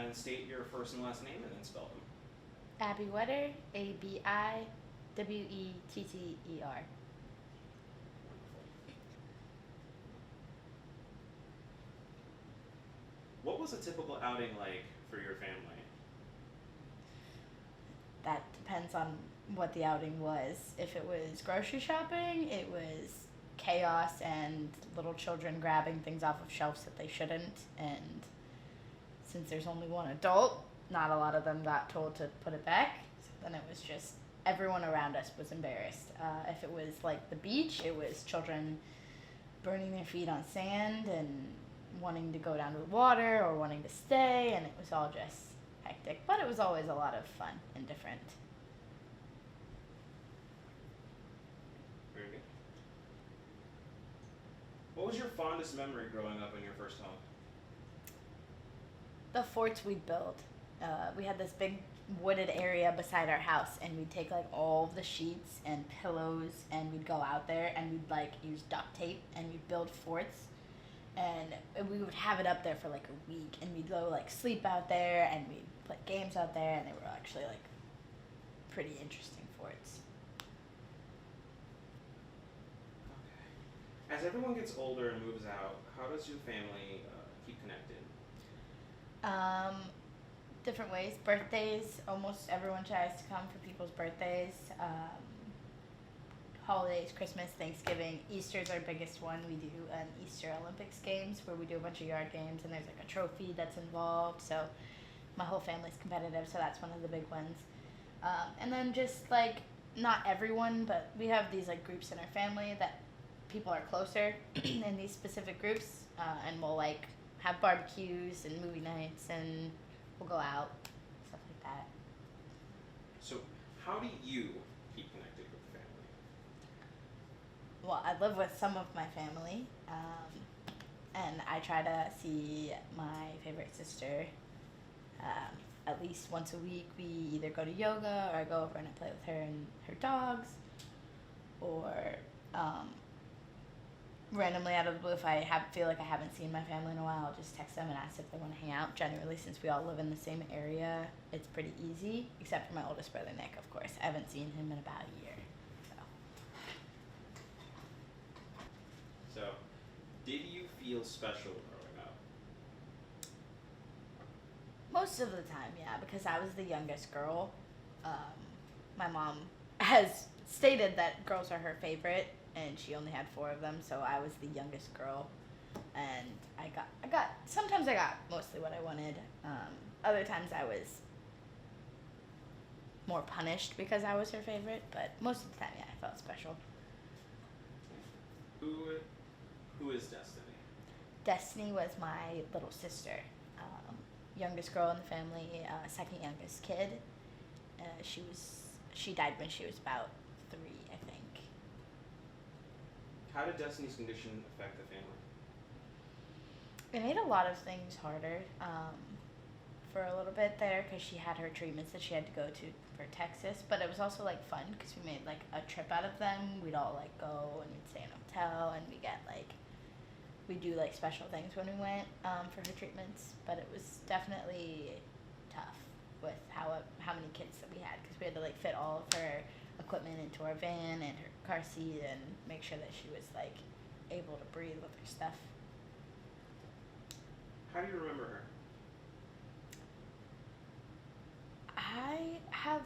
and state your first and last name and then spell them. Abby Wetter, Abiwetter. Wonderful. What was a typical outing like for your family? That depends on what the outing was. If it was grocery shopping, it was chaos and little children grabbing things off of shelves that they shouldn't. And since there's only one adult, not a lot of them got told to put it back. So then it was just everyone around us was embarrassed. If it was like the beach, it was children burning their feet on sand and wanting to go down to the water or wanting to stay, and it was all just hectic. But it was always a lot of fun and different. Very good. What was your fondest memory growing up in your first home? The forts we'd build. We had this big wooded area beside our house, and we'd take like all of the sheets and pillows, and we'd go out there and we'd like use duct tape and we'd build forts, and we would have it up there for like a week, and we'd go like sleep out there and we'd play games out there, and they were actually like pretty interesting forts. Okay. As everyone gets older and moves out, how does your family keep connected? Um, Different ways. Birthdays, almost everyone tries to come for people's birthdays. Holidays, Christmas, Thanksgiving. Easter's our biggest one. We do an Easter Olympics games where we do a bunch of yard games, and there's like a trophy that's involved. So my whole family's competitive, so that's one of the big ones. And then just like not everyone, but we have these like groups in our family that people are closer in these specific groups, and we'll like have barbecues and movie nights, and we'll go out, stuff like that. So, how do you keep connected with the family? Well, I live with some of my family, and I try to see my favorite sister at least once a week. We either go to yoga, or I go over and I play with her and her dogs, or randomly out of the blue, if feel like I haven't seen my family in a while, I'll just text them and ask if they want to hang out. Generally, since we all live in the same area, it's pretty easy, except for my oldest brother, Nick, of course. I haven't seen him in about a year. So, did you feel special growing up? Most of the time, yeah, because I was the youngest girl. My mom has stated that girls are her favorite, and she only had 4 of them, so I was the youngest girl, and sometimes I got mostly what I wanted. Other times I was more punished because I was her favorite, but most of the time, yeah, I felt special. Who is Destiny? Destiny was my little sister, youngest girl in the family, second youngest kid. She died when she was about 3, I think. How did Destiny's condition affect the family? It made a lot of things harder for a little bit there, because she had her treatments that she had to go to for Texas. But it was also like fun because we made like a trip out of them. We'd all like go and we'd stay in a hotel, and we do like special things when we went for her treatments. But it was definitely tough with how many kids that we had, because we had to like fit all of her equipment into our van and her car seat and make sure that she was like able to breathe with her stuff. How do you remember her? I have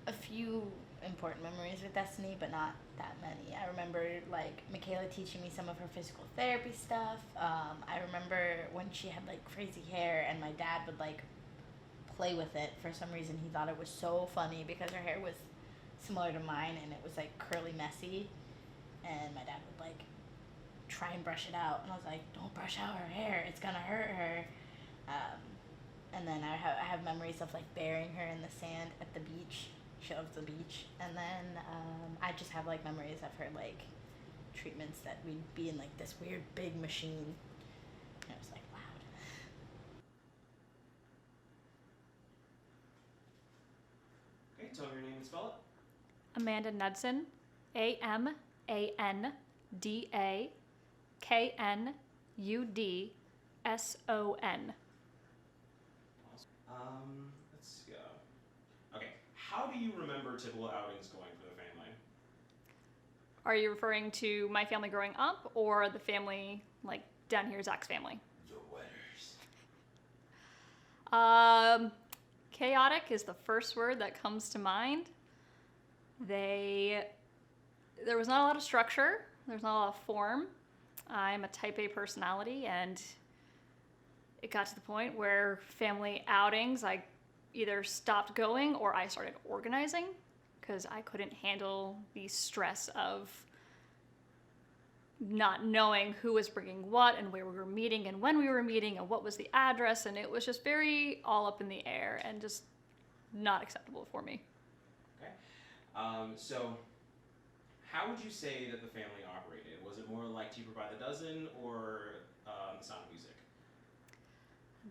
a few important memories with Destiny, but not that many. I remember like Michaela teaching me some of her physical therapy stuff. I remember when she had like crazy hair, and my dad would like play with it. For some reason, he thought it was so funny because her hair was similar to mine, and it was like curly, messy. And my dad would like try and brush it out, and I was like, "Don't brush out her hair; it's gonna hurt her." And then I have memories of like burying her in the sand at the beach, of the beach. And then I just have like memories of her like treatments, that we'd be in like this weird big machine, and it was like loud. Okay, tell me your name and spell it. Amanda Knudson, AMandaknudson. Awesome. Let's go. Okay, how do you remember typical outings going for the family? Are you referring to my family growing up or the family, like down here, Zach's family? Your winners. Chaotic is the first word that comes to mind. There was not a lot of structure. There was not a lot of form. I'm a type A personality, and it got to the point where family outings, I either stopped going or I started organizing because I couldn't handle the stress of not knowing who was bringing what and where we were meeting and when we were meeting and what was the address, and it was just very all up in the air and just not acceptable for me. Okay. So how would you say that the family operated? Was it more like Cheaper by the Dozen or The Sound of Music?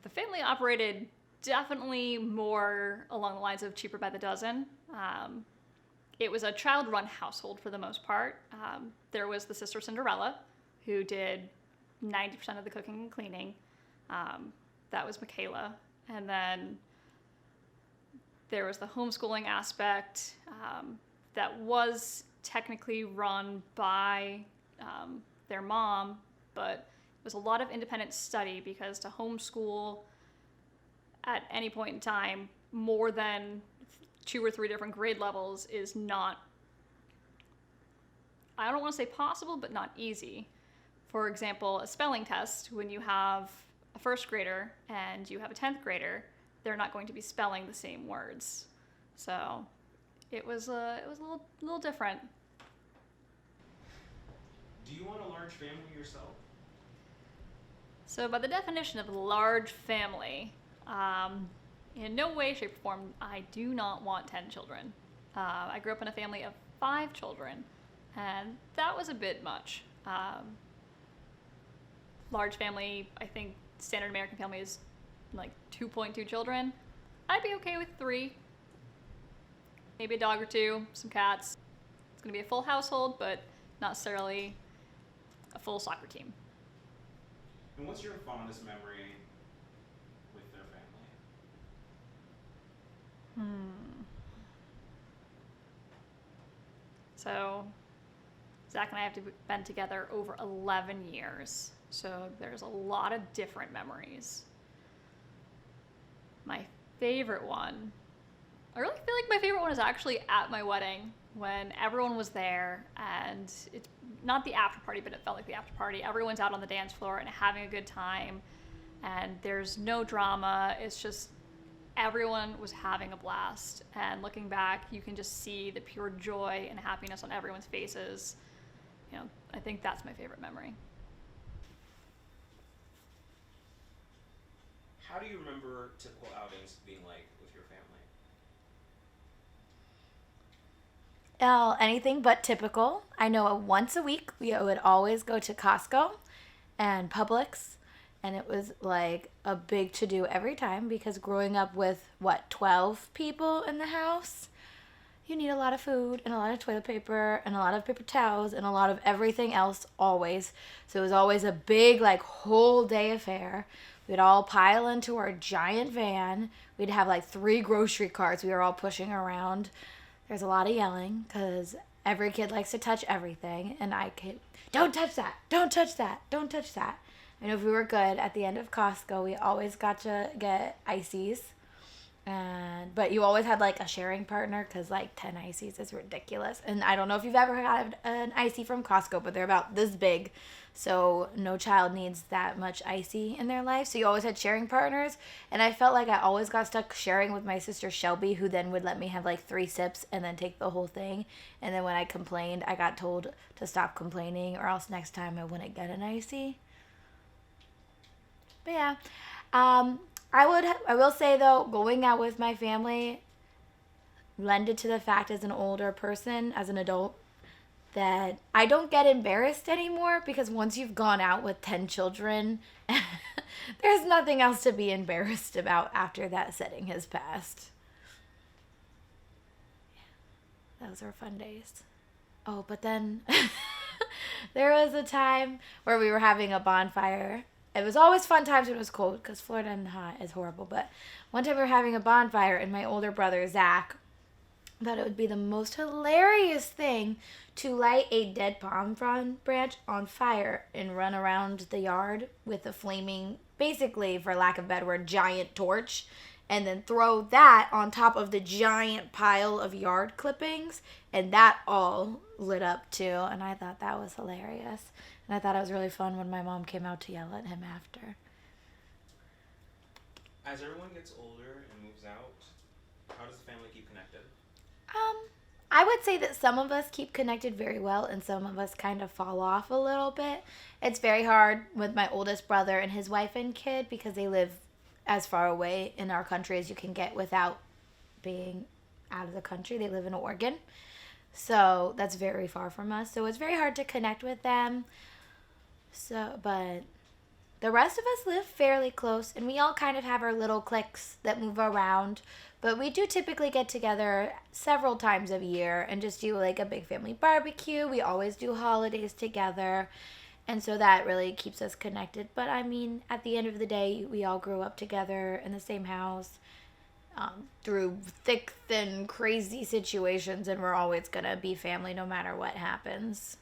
The family operated definitely more along the lines of Cheaper by the Dozen. It was a child-run household for the most part. There was the sister Cinderella, who did 90% of the cooking and cleaning. That was Michaela. And then there was the homeschooling aspect that was technically run by their mom, but it was a lot of independent study because to homeschool at any point in time more than 2 or 3 different grade levels is not, I don't want to say possible, but not easy. For example, a spelling test, when you have a first grader and you have a 10th grader, they're not going to be spelling the same words. So it was a little different. Do you want a large family yourself? So by the definition of large family, in no way, shape, or form, I do not want 10 children. I grew up in a family of 5 children, and that was a bit much. Large family, I think standard American family is like 2.2 children. I'd be okay with 3. Maybe a dog or 2, some cats. It's gonna be a full household, but not necessarily a full soccer team. And what's your fondest memory with their family? So Zach and I have been together over 11 years. So there's a lot of different memories. My favorite one, I really feel like my favorite one is actually at my wedding when everyone was there, and it's not the after party, but it felt like the after party. Everyone's out on the dance floor and having a good time, and there's no drama. It's just everyone was having a blast, and looking back, you can just see the pure joy and happiness on everyone's faces. You know, I think that's my favorite memory. How do you remember typical outings being like with your family? Anything but typical. I know once a week we would always go to Costco and Publix, and it was like a big to-do every time because growing up with, 12 people in the house, you need a lot of food and a lot of toilet paper and a lot of paper towels and a lot of everything else always. So it was always a big, whole day affair. We'd all pile into our giant van. We'd have 3 grocery carts we were all pushing around. There's a lot of yelling because every kid likes to touch everything, and don't touch that, don't touch that, don't touch that. And if we were good, at the end of Costco, we always got to get ices. But you always had a sharing partner because 10 ices is ridiculous. And I don't know if you've ever had an icy from Costco, but they're about this big. So no child needs that much icy in their life. So you always had sharing partners. And I felt like I always got stuck sharing with my sister Shelby, who then would let me have 3 sips and then take the whole thing. And then when I complained, I got told to stop complaining or else next time I wouldn't get an icy. But yeah, I will say though, going out with my family lended to the fact as an older person, as an adult, that I don't get embarrassed anymore because once you've gone out with 10 children, there's nothing else to be embarrassed about after that setting has passed. Yeah, those were fun days. Oh, but then there was a time where we were having a bonfire it was always fun times when it was cold because Florida and hot is horrible. But one time we were having a bonfire, and my older brother, Zach, thought it would be the most hilarious thing to light a dead palm frond branch on fire and run around the yard with a flaming, basically, for lack of a better word, giant torch, and then throw that on top of the giant pile of yard clippings, and that all lit up too. And I thought that was hilarious. And I thought it was really fun when my mom came out to yell at him after. As everyone gets older and moves out, how does the family keep connected? I would say that some of us keep connected very well and some of us kind of fall off a little bit. It's very hard with my oldest brother and his wife and kid because they live as far away in our country as you can get without being out of the country. They live in Oregon. So that's very far from us. So it's very hard to connect with them. But the rest of us live fairly close, and we all kind of have our little cliques that move around. But we do typically get together several times a year and just do like a big family barbecue. We always do holidays together. And so that really keeps us connected. But I mean, at the end of the day, we all grew up together in the same house through thick, thin, crazy situations. And we're always going to be family no matter what happens.